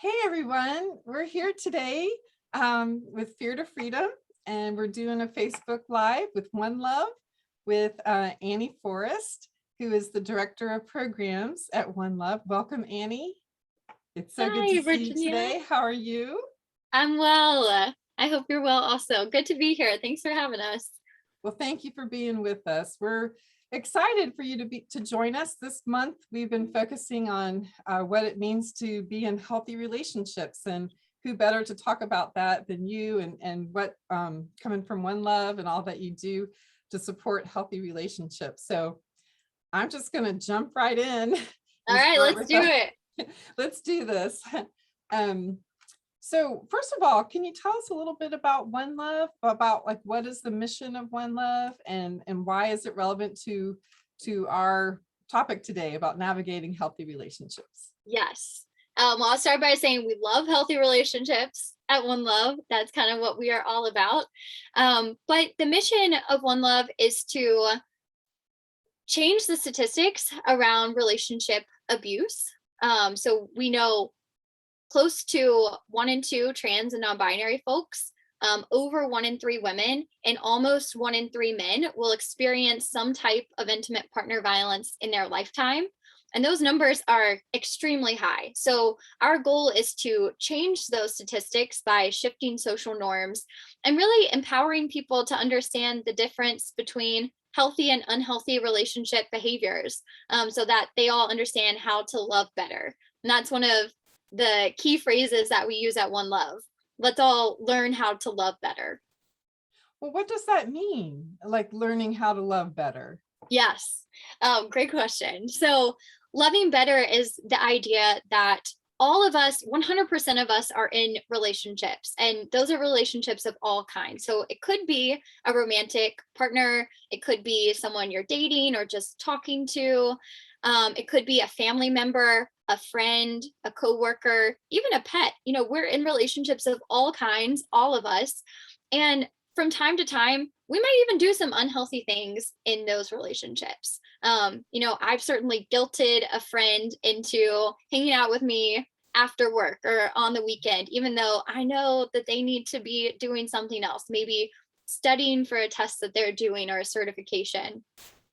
Hey everyone, we're here today with Fear to Freedom, and we're doing a Facebook Live with One Love with Annie Forrest, who is the Director of Programs at One Love. Welcome, Annie. It's so good Hi, to see you Virginia. today. How are you? I'm well. I hope you're well also. Good to be here. Thanks for having us. Well, thank you for being with us. We're excited for you to join us this month. We've been focusing on what it means to be in healthy relationships, and who better to talk about that than you, and what coming from One Love and all that you do to support healthy relationships. So I'm just going to jump right in All and right, start let's with do it. let's do this. Um, so first of all, can you tell us a little bit about One Love, about like what is the mission of One Love, and why is it relevant to our topic today about navigating healthy relationships? Yes. Well, I'll start by saying we love healthy relationships at One Love. That's kind of what we are all about. But the mission of One Love is to change the statistics around relationship abuse. So we know close to 1 in 2 trans and non-binary folks, over 1 in 3 women, and almost 1 in 3 men will experience some type of intimate partner violence in their lifetime. And those numbers are extremely high. So our goal is to change those statistics by shifting social norms and really empowering people to understand the difference between healthy and unhealthy relationship behaviors, so that they all understand how to love better. And that's one of the key phrases that we use at One Love. Let's all learn how to love better. Well, what does that mean? Like learning how to love better? Yes, great question. So, loving better is the idea that all of us, 100% of us, are in relationships, and those are relationships of all kinds. So, it could be a romantic partner, it could be someone you're dating or just talking to, it could be a family member, a friend, a coworker, even a pet. We're in relationships of all kinds, all of us. And from time to time, we might even do some unhealthy things in those relationships. I've certainly guilted a friend into hanging out with me after work or on the weekend, even though I know that they need to be doing something else, maybe studying for a test that they're doing or a certification.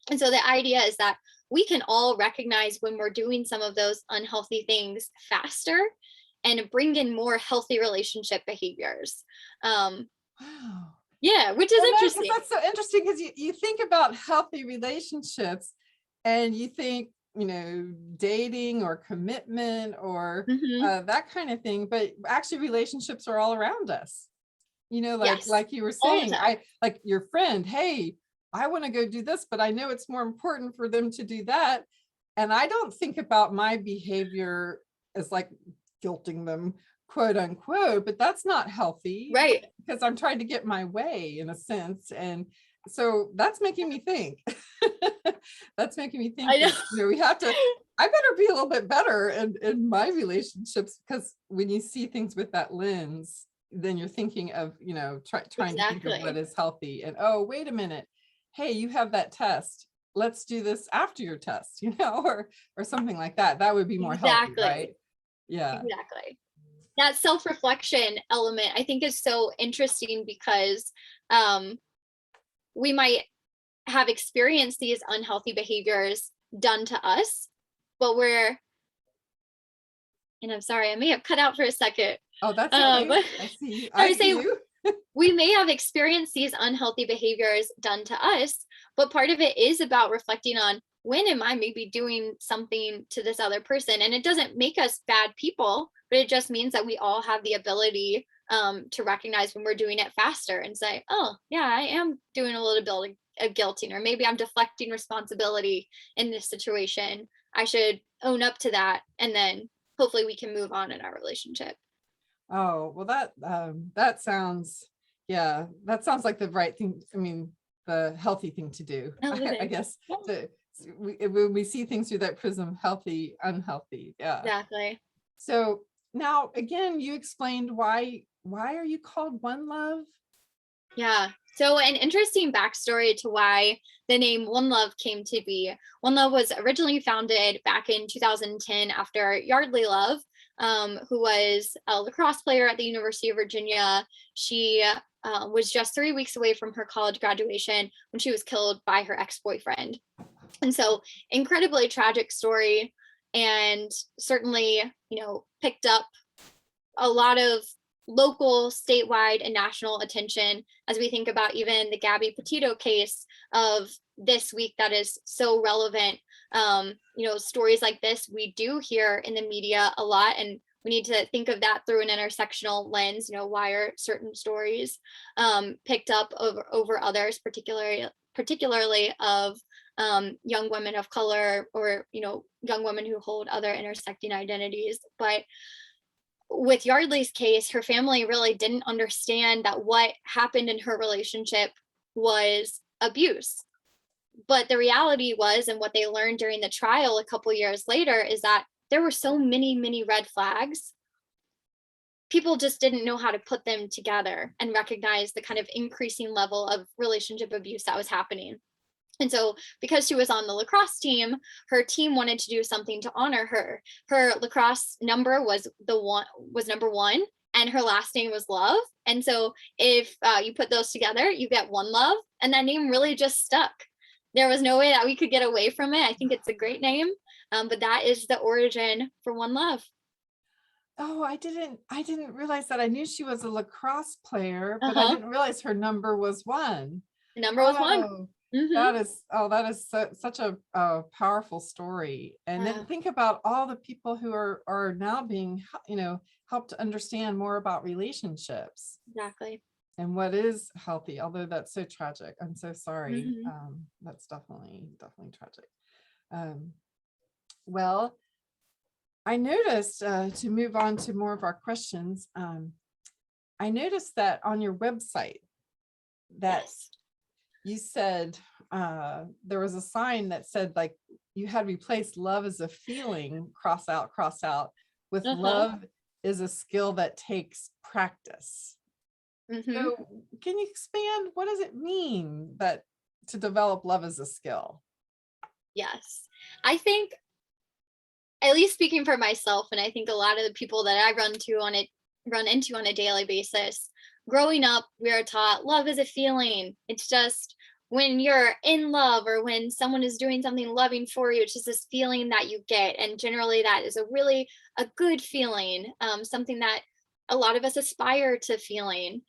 And so the idea is that we can all recognize when we're doing some of those unhealthy things faster and bring in more healthy relationship behaviors. Um, Wow. yeah, which is Well, no, because interesting. that's so interesting, because you think about healthy relationships and you think, dating or commitment or Hmm. that kind of thing, but actually relationships are all around us. Like Yes, you were all the saying, time. I like your friend, hey, I want to go do this, but I know it's more important for them to do that. And I don't think about my behavior as like guilting them, quote unquote, but that's not healthy Right. because I'm trying to get my way in a sense. And so that's making me think. That's making me think I know. that, we have to, I better be a little bit better in my relationships, because when you see things with that lens, then you're thinking of, trying to think of what Exactly. is healthy. And oh, wait a minute. Hey, you have that test. Let's do this after your test, or something like that. That would be more healthy, right? Exactly. Yeah. Exactly. That self-reflection element, I think, is so interesting because um, we might have experienced these unhealthy behaviors done to us, but and I'm sorry, I may have cut out for a second. Oh, that's Um, okay. I see you. so I I see say you. we may have experienced these unhealthy behaviors done to us, but part of it is about reflecting on when am I maybe doing something to this other person. And it doesn't make us bad people, but it just means that we all have the ability to recognize when we're doing it faster and say, oh, yeah, I am doing a little bit of guilting, or maybe I'm deflecting responsibility in this situation. I should own up to that. And then hopefully we can move on in our relationship. Oh, well, that sounds, yeah, that sounds like the right thing. I mean, the healthy thing to do, Healthy I thing. guess, Yeah, when we see things through that prism, healthy, unhealthy. Yeah. exactly. So now again, you explained why are you called One Love? Yeah. So, an interesting backstory to why the name One Love came to be. One Love was originally founded back in 2010 after Yardley Love. who was a lacrosse player at the University of Virginia. She was just 3 weeks away from her college graduation when she was killed by her ex-boyfriend. And so incredibly tragic story, and certainly, picked up a lot of local, statewide, and national attention as we think about even the Gabby Petito case of this week that is so relevant. Stories like this we do hear in the media a lot, and we need to think of that through an intersectional lens. Why are certain stories picked up over others, particularly of young women of color, or young women who hold other intersecting identities. But with Yardley's case, her family really didn't understand that what happened in her relationship was abuse. But the reality was, and what they learned during the trial a couple years later, is that there were so many red flags. People just didn't know how to put them together and recognize the kind of increasing level of relationship abuse that was happening. And so because she was on the lacrosse team, her team wanted to do something to honor her. Her lacrosse number was number 1, and her last name was Love. And so if you put those together, you get One Love, and that name really just stuck. There was no way that we could get away from it. I think it's a great name, but that is the origin for One Love. Oh, I didn't realize that. I knew she was a lacrosse player, but I didn't realize her number was 1. The number was 1. That is such a powerful story. And then think about all the people who are now being, helped to understand more about relationships. Exactly. And what is healthy, although that's so tragic. I'm so sorry. That's definitely tragic. Well, I noticed, to move on to more of our questions, I noticed that on your website that you said there was a sign that said, like, you had replaced love as a feeling, cross out, with love is a skill that takes practice. So can you expand? What does it mean that to develop love as a skill? Yes. I think, at least speaking for myself, and I think a lot of the people that I run into on a daily basis, growing up, we are taught love is a feeling. It's just when you're in love, or when someone is doing something loving for you, it's just this feeling that you get. And generally that is a good feeling, something that a lot of us aspire to feeling.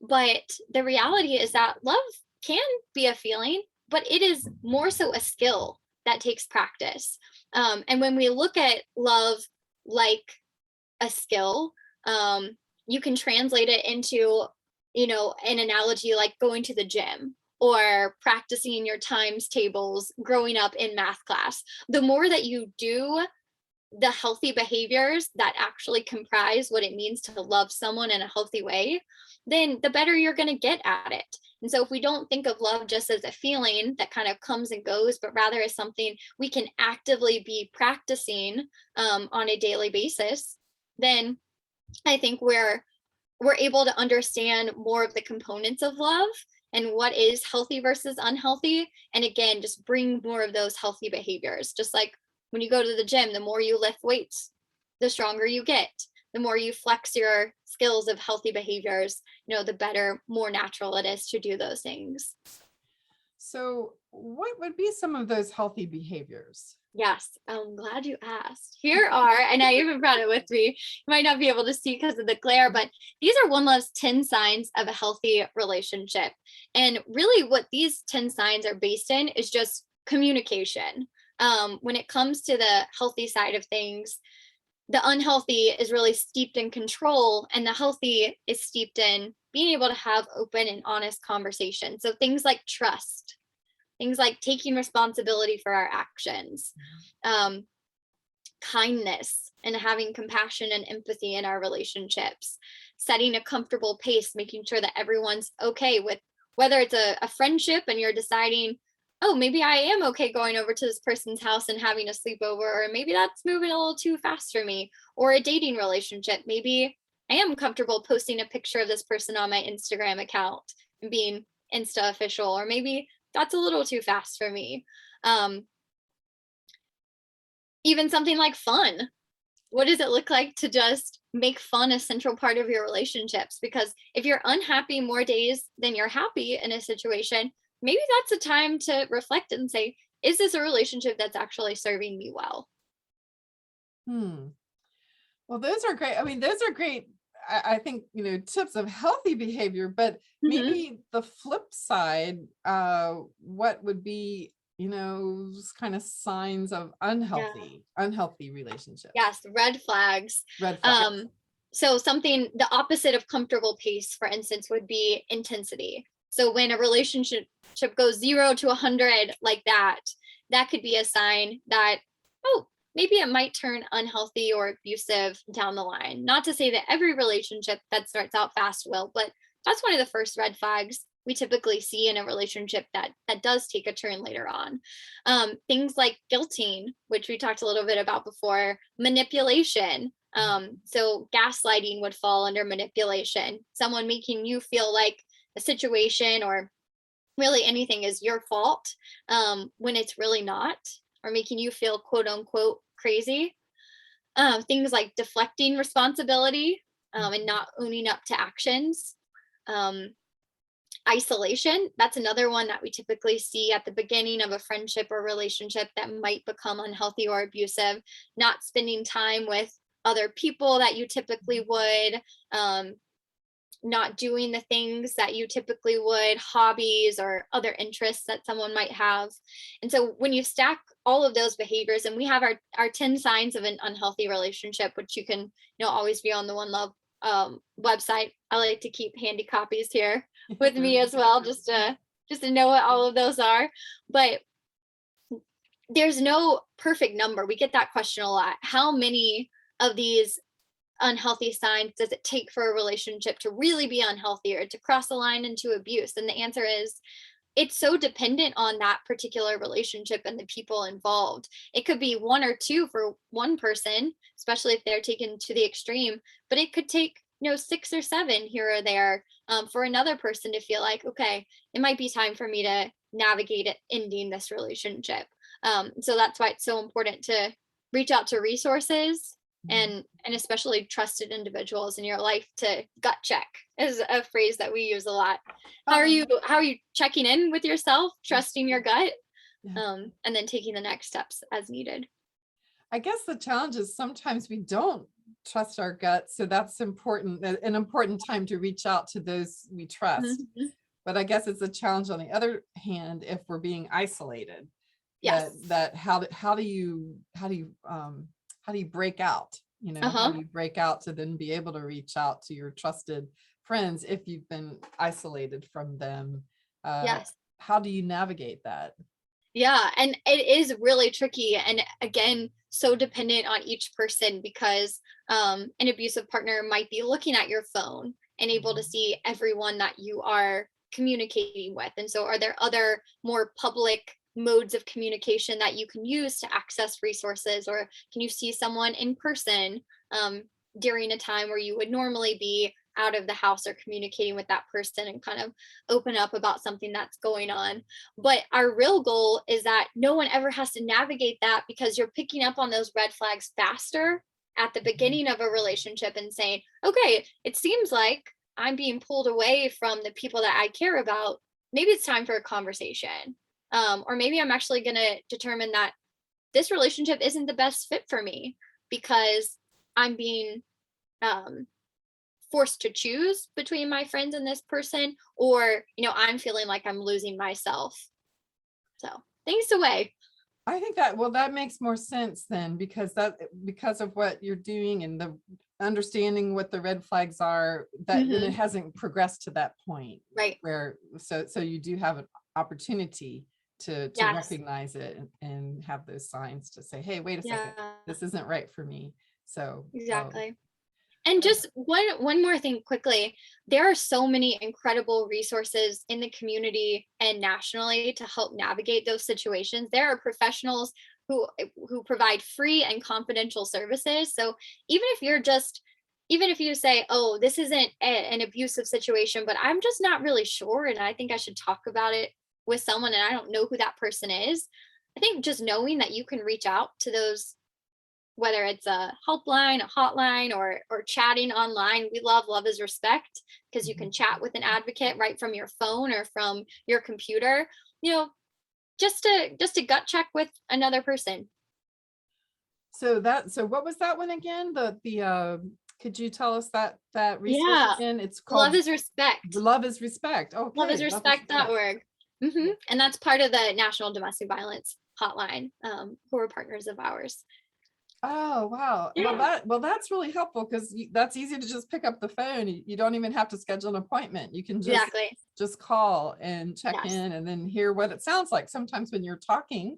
But the reality is that love can be a feeling, but it is more so a skill that takes practice. And when we look at love like a skill, you can translate it into, an analogy like going to the gym or practicing your times tables growing up in math class. The more that you do the healthy behaviors that actually comprise what it means to love someone in a healthy way, then the better you're going to get at it. And so if we don't think of love just as a feeling that kind of comes and goes, but rather as something we can actively be practicing on a daily basis, then I think we're able to understand more of the components of love and what is healthy versus unhealthy. And again, just bring more of those healthy behaviors. Just like when you go to the gym, the more you lift weights, the stronger you get. The more you flex your skills of healthy behaviors, the better, more natural it is to do those things. So what would be some of those healthy behaviors? Yes, I'm glad you asked. Here are, and I even brought it with me. You might not be able to see because of the glare, but these are One Love's 10 signs of a healthy relationship. And really what these 10 signs are based in is just communication. When it comes to the healthy side of things, the unhealthy is really steeped in control, and the healthy is steeped in being able to have open and honest conversation. So things like trust, things like taking responsibility for our actions, kindness, and having compassion and empathy in our relationships, setting a comfortable pace, making sure that everyone's okay with whether it's a friendship and you're deciding, oh, maybe I am okay going over to this person's house and having a sleepover, or maybe that's moving a little too fast for me, or a dating relationship. Maybe I am comfortable posting a picture of this person on my Instagram account and being Insta official, or maybe that's a little too fast for me. Even something like fun. What does it look like to just make fun a central part of your relationships? Because if you're unhappy more days than you're happy in a situation, maybe that's a time to reflect and say, is this a relationship that's actually serving me well? Hmm. Well, those are great. I mean, those are great. I think, tips of healthy behavior, but Mhm. maybe the flip side, what would be, kind of signs of Yeah. unhealthy relationships, Yes, red flags. red flags. Um, so something the opposite of comfortable pace, for instance, would be intensity. So when a relationship goes 0 to 100 like that, that could be a sign that, oh, maybe it might turn unhealthy or abusive down the line. Not to say that every relationship that starts out fast will, but that's one of the first red flags we typically see in a relationship that does take a turn later on. Things like guilting, which we talked a little bit about before, manipulation. So gaslighting would fall under manipulation. Someone making you feel like a situation or really anything is your fault when it's really not, or making you feel quote unquote crazy. Things like deflecting responsibility and Mhm. not owning up to actions. Um, Isolation, that's another one that we typically see at the beginning of a friendship or relationship that might become unhealthy or abusive. Not spending time with other people that you typically would, um, not doing the things that you typically would, hobbies or other interests that someone might have. And so when you stack all of those behaviors, and we have our 10 signs of an unhealthy relationship, which you can always be on the One Love website. I like to keep handy copies here with me as well, just to know what all of those are. But there's no perfect number. We get that question a lot. How many of these unhealthy signs does it take for a relationship to really be unhealthy or to cross the line into abuse? And the answer is it's so dependent on that particular relationship and the people involved. It could be one or two for one person, especially if they're taken to the extreme, but it could take, 6 or 7 here or there for another person to feel like, okay, it might be time for me to navigate it, ending this relationship. So that's why it's so important to reach out to resources Mhm. and especially trusted individuals in your life to gut check is a phrase that we use a lot. How are you checking in with yourself, trusting your gut, Yeah. and then taking the next steps as needed? I guess the challenge is sometimes we don't trust our gut, so that's important, an important time to reach out to those we trust. Mhm. But I guess it's a challenge on the other hand if we're being isolated. Yes. How do you break out? How Uh-huh. do you break out to then be able to reach out to your trusted friends if you've been isolated from them? Uh, Yes. how do you navigate that? Yeah, and it is really tricky and again, so dependent on each person because an abusive partner might be looking at your phone and able to Mhm. see everyone that you are communicating with. And so are there other more public modes of communication that you can use to access resources, or can you see someone in person um, during a time where you would normally be out of the house or communicating with that person and kind of open up about something that's going on? But our real goal is that no one ever has to navigate that because you're picking up on those red flags faster at the Mhm. beginning of a relationship and saying, okay, it seems like I'm being pulled away from the people that I care about. Maybe it's time for a conversation. Or maybe I'm actually going to determine that this relationship isn't the best fit for me because I'm being um, forced to choose between my friends and this person, or, I'm feeling like I'm losing myself. So things to weigh. I think that, well, that makes more sense then, because of what you're doing and the understanding what the red flags are, that then it Mhm. hasn't progressed to that point Right. where, so you do have an opportunity to Yes. recognize it and have those signs to say, hey, wait a second, Yeah, this isn't right for me. So, exactly. And uh, just one more thing quickly. There are so many incredible resources in the community and nationally to help navigate those situations. There are professionals who provide free and confidential services. So even if you're just even if you say, "Oh, this isn't an abusive situation, but I'm just not really sure and I think I should talk about it with someone and I don't know who that person is." I think just knowing that you can reach out to those whether it's a helpline, a hotline, or chatting online. We love Love is Respect because you can chat with an advocate right from your phone or from your computer, you know, just to gut check with another person. So what was that one again? Could you tell us that resource Yeah. again? It's Love called is Respect. Love is Respect. Okay. Loveisrespect.org. And that's part of the National Domestic Violence Hotline, who are partners of ours. Oh, wow. Well, that's really helpful because that's easy to just pick up the phone. You don't even have to schedule an appointment. You can Exactly. just call and check Yes. in and then hear what it sounds like. Sometimes when you're talking,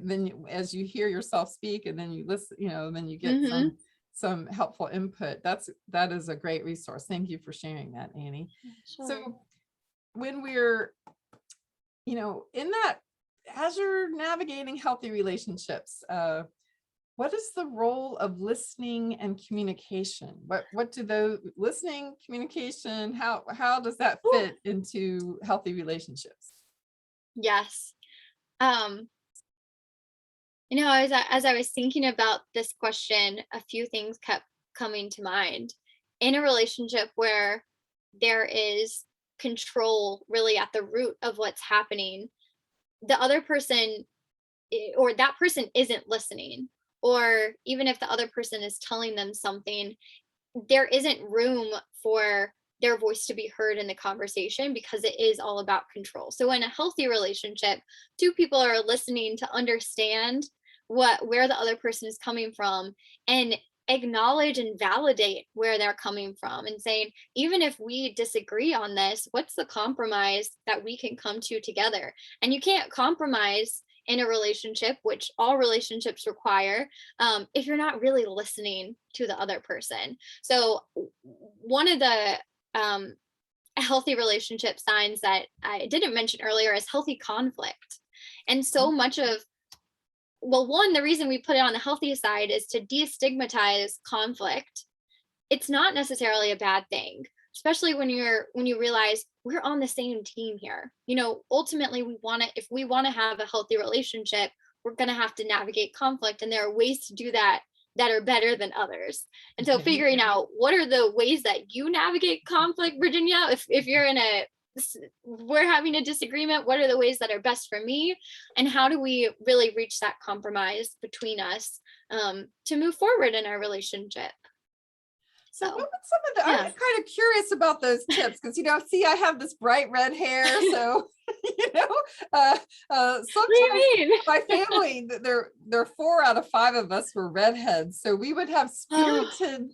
then as you hear yourself speak and then you listen, then you get some helpful input. That is a great resource. Thank you for sharing that, Annie. Sure. So when we're, in that, as you're navigating healthy relationships, what is the role of listening and communication? What do those listening, communication, how does that fit into healthy relationships? Yes. As I was thinking about this question, a few things kept coming to mind. In a relationship where there is control really at the root of what's happening, the other person or that person isn't listening, or even if the other person is telling them something, there isn't room for their voice to be heard in the conversation because it is all about control. So in a healthy relationship, two people are listening to understand where the other person is coming from, and acknowledge and validate where they're coming from, and saying, even if we disagree on this, what's the compromise that we can come to together? And you can't compromise in a relationship, which all relationships require, if you're not really listening to the other person. So one of the healthy relationship signs that I didn't mention earlier is healthy conflict. And so much of, well, one, the reason we put it on the healthy side is to destigmatize conflict. It's not necessarily a bad thing, especially when you realize we're on the same team here. Ultimately if we want to have a healthy relationship, we're going to have to navigate conflict, and there are ways to do that are better than others. And so figuring out what are the ways that you navigate conflict, Virginia, if you're we're having a disagreement, what are the ways that are best for me, and how do we really reach that compromise between us, to move forward in our relationship? So what would some of the, I'm kind of curious about those tips because, see, I have this bright red hair. So, sometimes my family, there are 4 out of 5 of us were redheads. So we would have spirited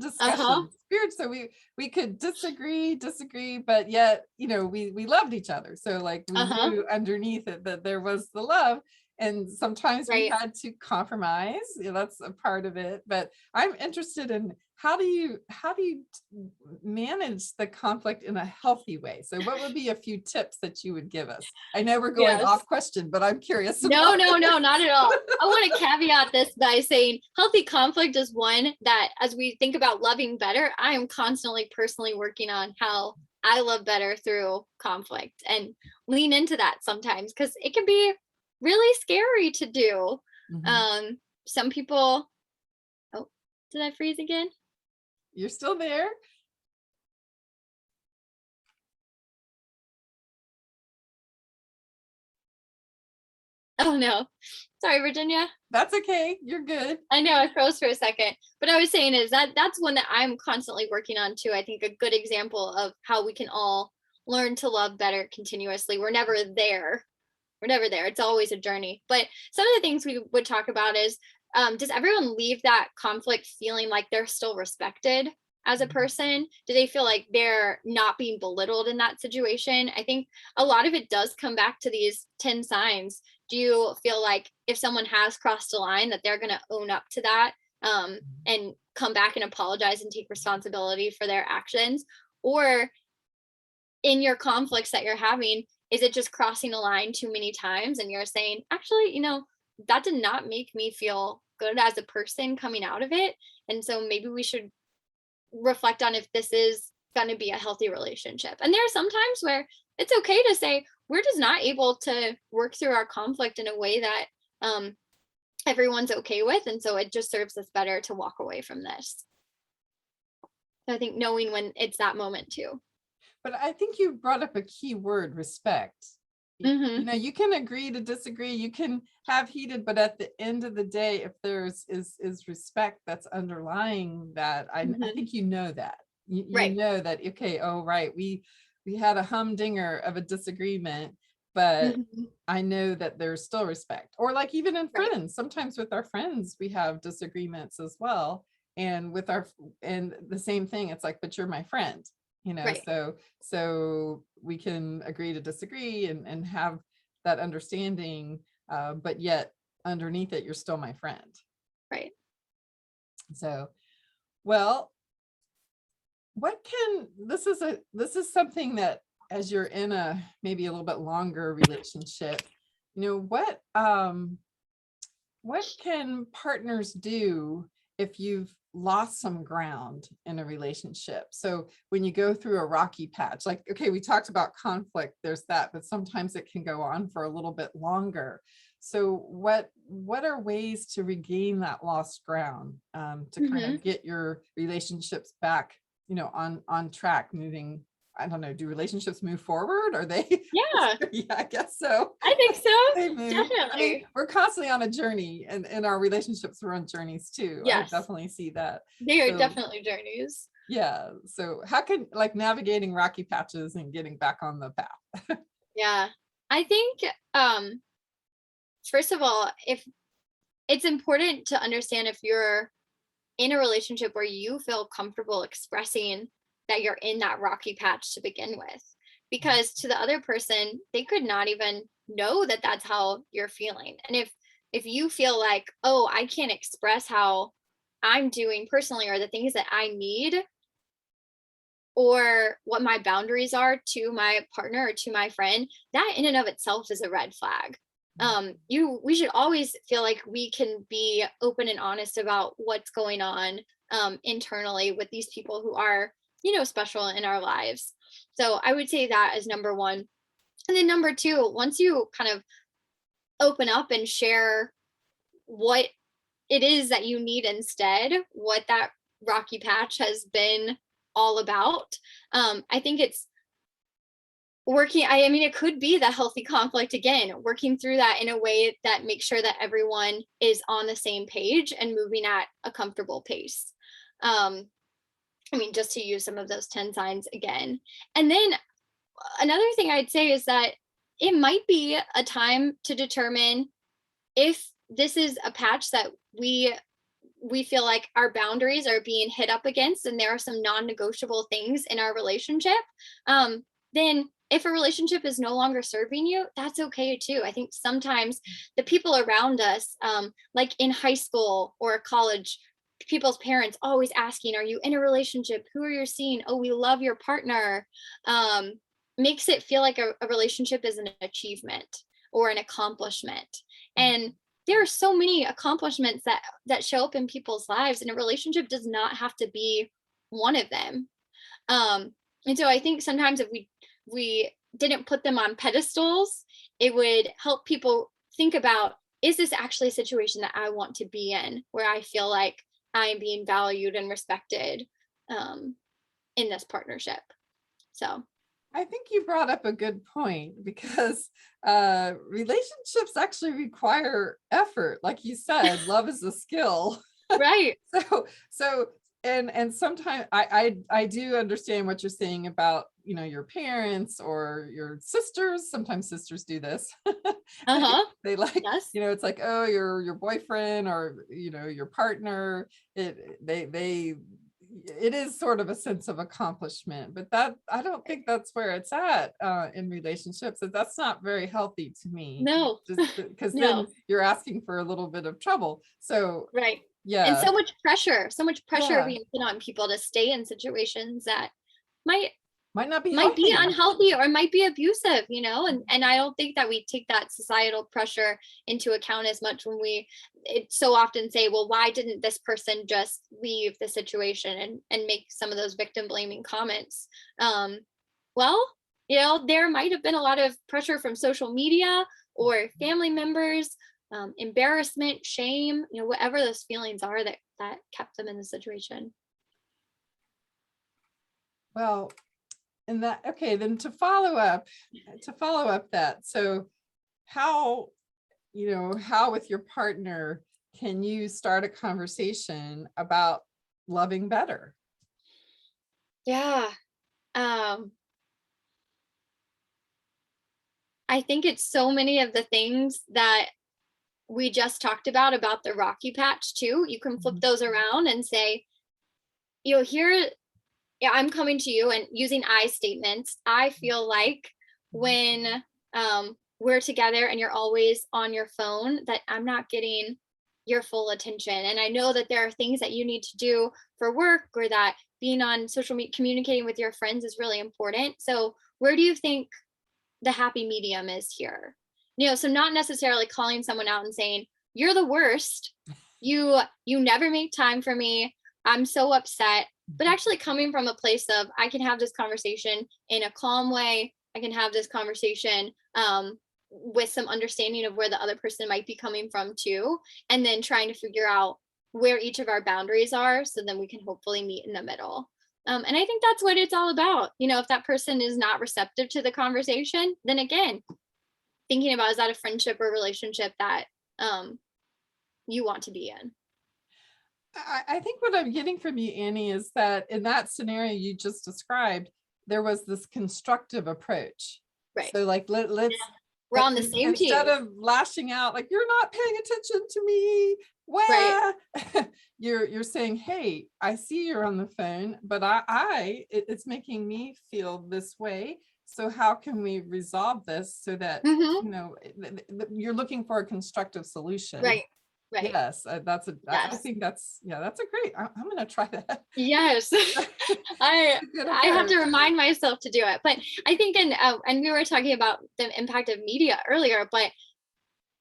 discussions. So we could disagree, but yet, we loved each other. So like we knew underneath it that there was the love. And sometimes we had to compromise. That's a part of it. But I'm interested in how do you manage the conflict in a healthy way? So what would be a few tips that you would give us? I know we're going off question, but I'm curious. No, not at all. I want to caveat this by saying healthy conflict is one that, as we think about loving better, I am constantly personally working on how I love better through conflict, and lean into that sometimes because it can be really scary to do. Some people, did I freeze again? You're still there. Oh no, sorry, Virginia. That's okay. You're good. I know I froze for a second, but I was saying is that's one that I'm constantly working on too. I think a good example of how we can all learn to love better continuously. We're never there. It's always a journey. But some of the things we would talk about is, does everyone leave that conflict feeling like they're still respected as a person? Do they feel like they're not being belittled in that situation? I think a lot of it does come back to these 10 signs. Do you feel like if someone has crossed a line that they're going to own up to that, and come back and apologize and take responsibility for their actions? Or in your conflicts that you're having, is it just crossing a line too many times and you're saying, actually, that did not make me feel good as a person coming out of it. And so maybe we should reflect on if this is going to be a healthy relationship. And there are some times where it's okay to say, we're just not able to work through our conflict in a way that everyone's okay with. And so it just serves us better to walk away from this. So I think knowing when it's that moment too. But I think you brought up a key word, respect. Hmm. You can agree to disagree, you can have heated, but at the end of the day, if there's is respect that's underlying that, I Hmm. think that. You Right. know that, okay, oh, right, we had a humdinger of a disagreement, but Hmm. I know that there's still respect. Or like even in Right. friends, sometimes with our friends, we have disagreements as well. And with our, and the same thing, it's like, but you're my friend, Right. so we can agree to disagree and have that understanding, but yet underneath it, you're still my friend. Right. So, well, this is something that, as you're in a maybe a little bit longer relationship, what can partners do if you've lost some ground in a relationship? So when you go through a rocky patch, like, okay, we talked about conflict, there's that, but sometimes it can go on for a little bit longer. So what are ways to regain that lost ground, to kind Hmm. of get your relationships back, on track, moving? I don't know, do relationships move forward? Are they? Yeah, Yeah, I guess so. I think so. They move. I mean, Definitely. we're constantly on a journey, and in our relationships, we're on journeys too. I Yes, definitely see that. they are So definitely journeys. yeah. So how can, like, navigating rocky patches and getting back on the path? Yeah. I think first of all, if it's important to understand if you're in a relationship where you feel comfortable expressing that you're in that rocky patch to begin with, because to the other person they could not even know that that's how you're feeling. And if you feel like, oh, I can't express how I'm doing personally or the things that I need or what my boundaries are to my partner or to my friend, that in and of itself is a red flag. We should always feel like we can be open and honest about what's going on internally with these people who are, special in our lives. So I would say that as number one. And then number two, once you kind of open up and share what it is that you need instead, what that rocky patch has been all about, I think it's working. I mean, it could be the healthy conflict again, working through that in a way that makes sure that everyone is on the same page and moving at a comfortable pace. Um, I mean, just to use some of those 10 signs again. And then another thing I'd say is that it might be a time to determine if this is a patch that we feel like our boundaries are being hit up against and there are some non-negotiable things in our relationship. Then if a relationship is no longer serving you, that's okay too. I think sometimes the people around us, like in high school or college, people's parents always asking, are you in a relationship? Who are you seeing? Oh, we love your partner. um, Makes it feel like a relationship is an achievement or an accomplishment. And there are so many accomplishments that show up in people's lives, and a relationship does not have to be one of them. And so I think sometimes if we didn't put them on pedestals, it would help people think about, is this actually a situation that I want to be in, where I feel like I'm being valued and respected um, in this partnership. So I think you brought up a good point, because relationships actually require effort. Like you said, love is a skill. right. So and sometimes I do understand what you're saying about, your parents or your sisters. Sometimes sisters do this. they, Uh-huh. they like, Yes. it's like, oh, your boyfriend or, your partner. It is sort of a sense of accomplishment, but that, I don't think that's where it's at, in relationships. That's not very healthy to me, No. just because then No. you're asking for a little bit of trouble. So Right. And yeah, so much pressure yeah, being put on people to stay in situations that might might not be might be healthy. unhealthy or might be abusive, and I don't think that we take that societal pressure into account as much when we it so often say, well, why didn't this person just leave the situation and make some of those victim blaming comments. Well, there might have been a lot of pressure from social media or family members embarrassment, shame, whatever those feelings are that kept them in the situation. Well, and that, okay, then to follow up that, so how, how with your partner can you start a conversation about loving better? Yeah. I think it's so many of the things that we just talked about the rocky patch too. You can flip Mhm. those around and say, here, yeah, I'm coming to you and using I statements. I feel like when we're together and you're always on your phone, that I'm not getting your full attention. And I know that there are things that you need to do for work, or that being on social media, communicating with your friends is really important. So where do you think the happy medium is here? So not necessarily calling someone out and saying, you're the worst. You never make time for me. I'm so upset. But actually coming from a place of, I can have this conversation in a calm way. I can have this conversation with some understanding of where the other person might be coming from too. And then trying to figure out where each of our boundaries are, so then we can hopefully meet in the middle. And I think that's what it's all about. If that person is not receptive to the conversation, then again, thinking about, is that a friendship or relationship that you want to be in? I think what I'm getting from you, Annie, is that in that scenario you just described, there was this constructive approach. Right. So like let's We're on the same instead team. of lashing out like you're not paying attention to me, Right. where you're saying, hey, I see you're on the phone, but it's making me feel this way. So how can we resolve this so that Hmm. you're looking for a constructive solution? Right. Right. Yes, I Yes. think that's a great, I'm gonna try that. Yes. I Good I have to approach. remind myself to do it. But I think and we were talking about the impact of media earlier, but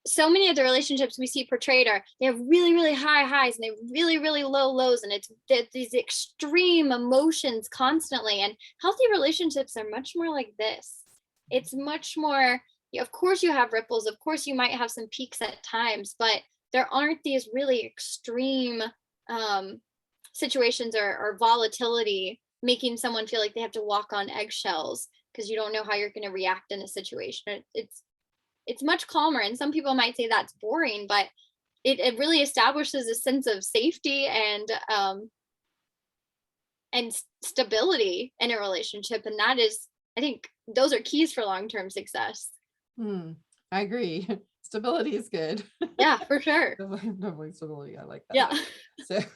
so many of the relationships we see portrayed are, they have really, really high highs and they have really, really low lows, and it's these extreme emotions constantly. And healthy relationships are much more like this. It's much more, of course you have ripples, of course you might have some peaks at times, but there aren't these really extreme um, situations, or volatility making someone feel like they have to walk on eggshells because you don't know how you're going to react in a situation. It's much calmer, and some people might say that's boring, but it really establishes a sense of safety and stability in a relationship, and that is, I think those are keys for long-term success. I agree. Stability is good. Yeah, for sure. Definitely stability. I like Yeah. that.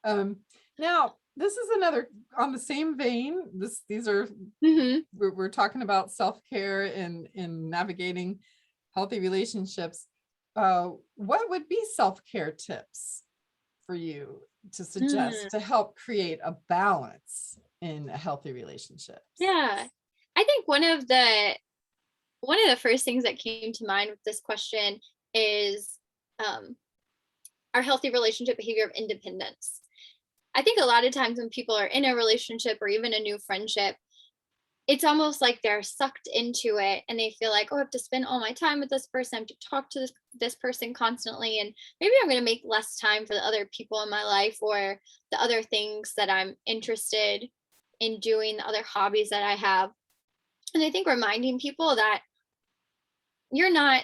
So, now this is another on the same vein. These are Hmm. we're talking about self-care and in navigating healthy relationships. What would be self-care tips for you to suggest to help create a balance in a healthy relationship? Yeah. I think one of the first things that came to mind with this question is um, our healthy relationship behavior of independence. I think a lot of times when people are in a relationship or even a new friendship, it's almost like they're sucked into it and they feel like, oh, I have to spend all my time with this person, I have to talk to this person constantly. And maybe I'm going to make less time for the other people in my life, or the other things that I'm interested in doing, the other hobbies that I have. And I think reminding people that you're not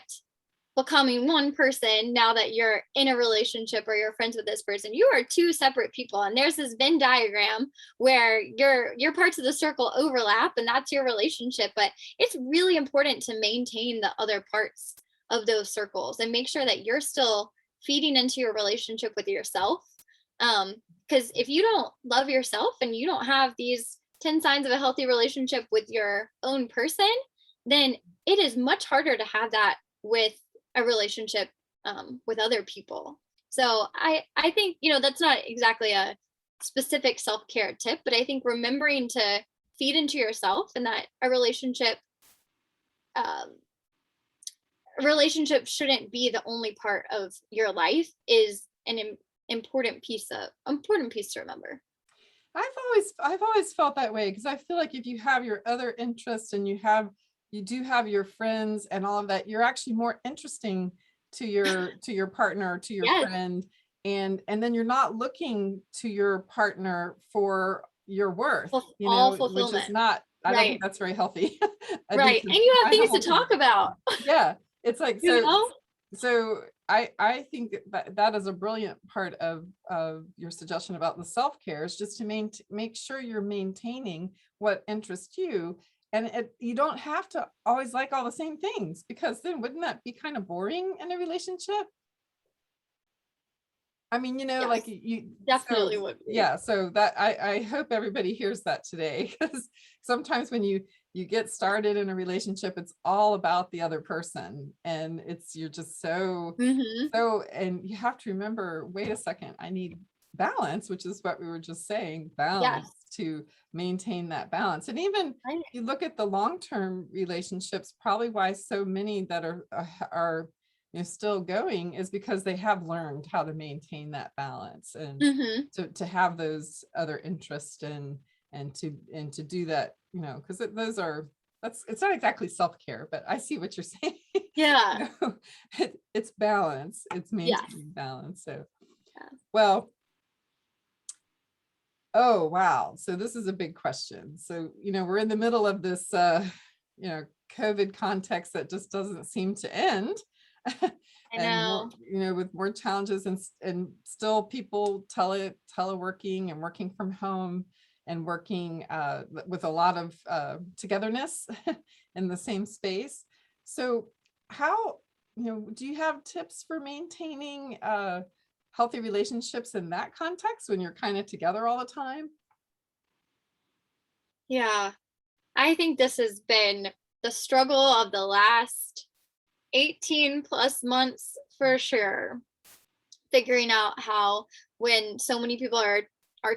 becoming one person now that you're in a relationship or you're friends with this person. You are two separate people, and there's this Venn diagram where your parts of the circle overlap, and that's your relationship. But it's really important to maintain the other parts of those circles and make sure that you're still feeding into your relationship with yourself. Because if you don't love yourself and you don't have these 10 signs of a healthy relationship with your own person, then it is much harder to have that with a relationship with other people. So I think, that's not exactly a specific self-care tip, but I think remembering to feed into yourself, and that um, a relationship shouldn't be the only part of your life, is an important piece to remember. I've always felt that way, because I feel like if you have your other interests and you do have your friends and all of that, you're actually more interesting to your partner, to your Yes. friend, and then you're not looking to your partner for your worth, All which is fulfillment. not, I don't think Right. that's very healthy. I think Right. to And you have find a things to healthy, talk about, yeah, it's like, you know? so I think that is a brilliant part of your suggestion about the self-care, is just to make sure you're maintaining what interests you. And you don't have to always like all the same things, because then wouldn't that be kind of boring in a relationship? I mean, like Yes, you, so definitely would be. yeah, so that I hope everybody hears that today, because sometimes when you get started in a relationship, it's all about the other person, and you're just Hmm. and you have to remember, wait a second, I need balance, which is what we were just saying, balance, Yes. to maintain that balance. And even Right. you look at the long-term relationships, probably why so many that are still going, is because they have learned how to maintain that balance, and Hmm. to have those other interests, and to do that, because it's not exactly self-care, but I see what you're saying. Yeah. It's balance, it's Yes. maintaining balance. So, Yeah. well, oh wow, so this is a big question. So we're in the middle of this you know COVID context that just doesn't seem to end. I And more, know. with more challenges, and still people teleworking and working from home, and working with a lot of togetherness in the same space. So how, do you have tips for maintaining healthy relationships in that context, when you're kind of together all the time? Yeah. I think this has been the struggle of the last 18 plus months for sure. Figuring out how, when so many people are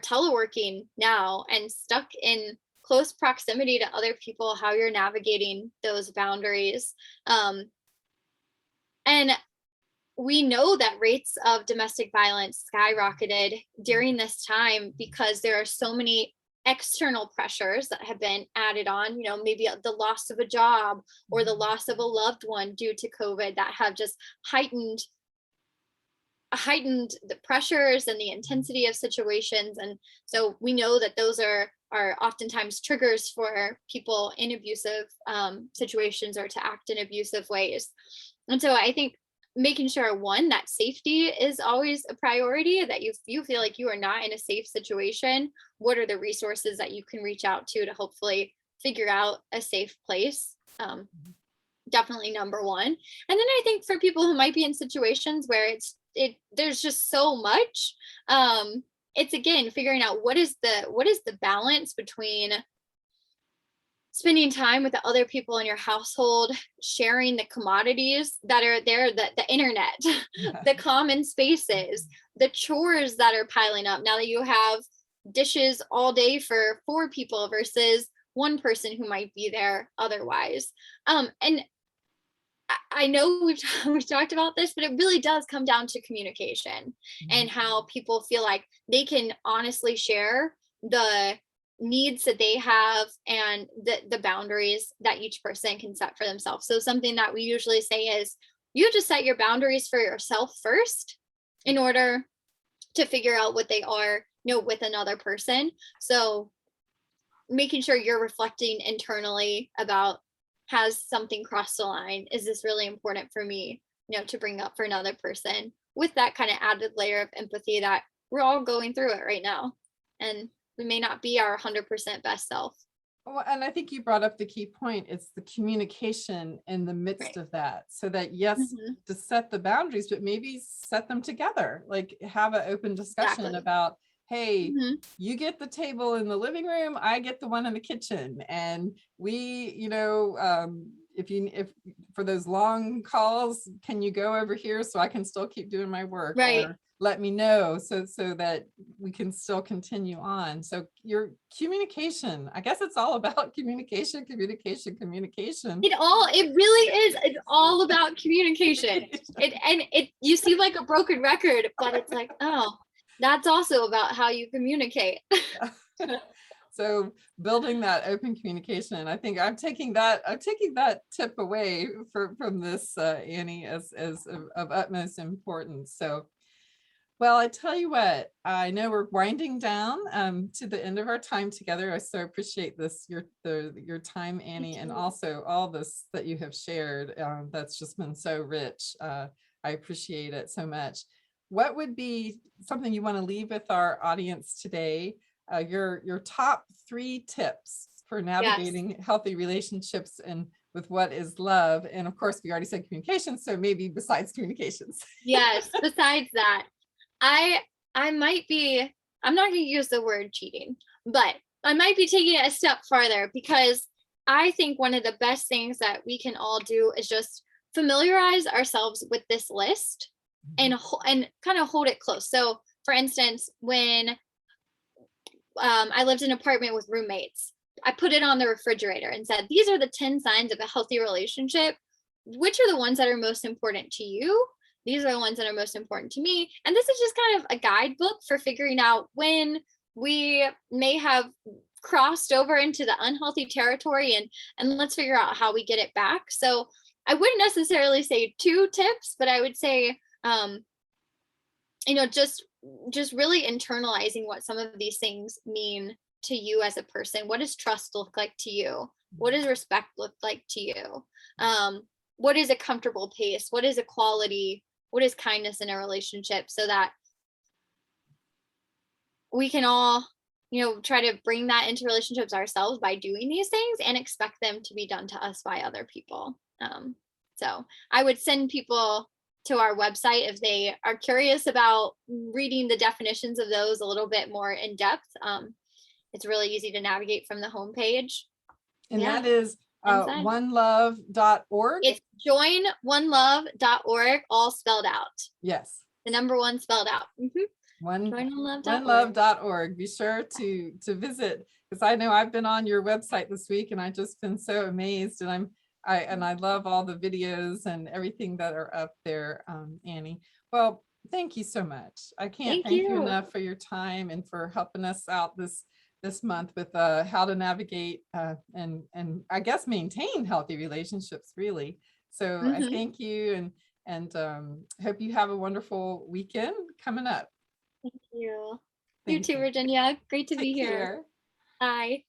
teleworking now and stuck in close proximity to other people, how you're navigating those boundaries. And we know that rates of domestic violence skyrocketed during this time because there are so many external pressures that have been added on, maybe the loss of a job or the loss of a loved one due to COVID, that have just heightened the pressures and the intensity of situations. And so we know that those are oftentimes triggers for people in abusive situations, or to act in abusive ways. And so I think making sure, one, that safety is always a priority, that you feel like you are not in a safe situation, what are the resources that you can reach out to hopefully figure out a safe place. Definitely number one. And then I think for people who might be in situations where there's just so much, it's again figuring out what is the balance between spending time with the other people in your household, sharing the commodities that are there, the internet, Yeah. the common spaces, the chores that are piling up now that you have dishes all day for 4 people versus one person who might be there otherwise. And I know we've talked about this, but it really does come down to communication, and how people feel like they can honestly share the needs that they have, and the boundaries that each person can set for themselves. So something that we usually say is, you have to set your boundaries for yourself first in order to figure out what they are, with another person. So making sure you're reflecting internally about, has something crossed the line, is this really important for me, to bring up for another person, with that kind of added layer of empathy that we're all going through it right now, and we may not be our 100% best self. Well, and I think you brought up the key point. It's the communication in the midst Right. of that. So that, yes, Hmm. to set the boundaries, but maybe set them together, like have an open discussion Exactly. about, hey, Hmm. you get the table in the living room, I get the one in the kitchen. And we, if for those long calls, can you go over here so I can still keep doing my work, Right. or let me know, so that we can still continue on. So your communication, I guess it's all about communication. It really is. It's all about communication. It you seem like a broken record, but it's like, oh, that's also about how you communicate. So building that open communication, and I think I'm taking that tip away from this, Annie, as of utmost importance. So, well, I tell you what, I know we're winding down to the end of our time together. I so appreciate this, your time, Annie, and also all this that you have shared. That's just been so rich. I appreciate it so much. What would be something you want to leave with our audience today? Your top 3 tips for Yes. navigating healthy relationships and with what is love. And of course, we already said communication, so maybe besides communications. Yes. Besides that, I might be, I'm not going to use the word cheating, but I might be taking it a step farther, because I think one of the best things that we can all do is just familiarize ourselves with this list and kind of hold it close. So for instance, when I lived in an apartment with roommates, I put it on the refrigerator and said, these are the 10 signs of a healthy relationship. Which are the ones that are most important to you? These are the ones that are most important to me. And this is just kind of a guidebook for figuring out when we may have crossed over into the unhealthy territory, and let's figure out how we get it back. So I wouldn't necessarily say 2 tips, but I would say, just really internalizing what some of these things mean to you as a person. What does trust look like to you? What does respect look like to you? What is a comfortable pace? What is equality? What is kindness in a relationship? So that we can all, try to bring that into relationships ourselves by doing these things and expect them to be done to us by other people. So I would send people to our website if they are curious about reading the definitions of those a little bit more in depth. It's really easy to navigate from the homepage. And that is onelove.org. It's joinonelove.org, all spelled out. Yes. The number 1 spelled out. Onelove.org. Be sure to visit, because I know I've been on your website this week and I've just been so amazed, and I love all the videos and everything that are up there, Annie. Well, thank you so much. I can't thank you enough for your time and for helping us out this month with how to navigate and I guess maintain healthy relationships, really. So I thank you, and hope you have a wonderful weekend coming up. Thank you. You too, Virginia. Great to be here. Bye.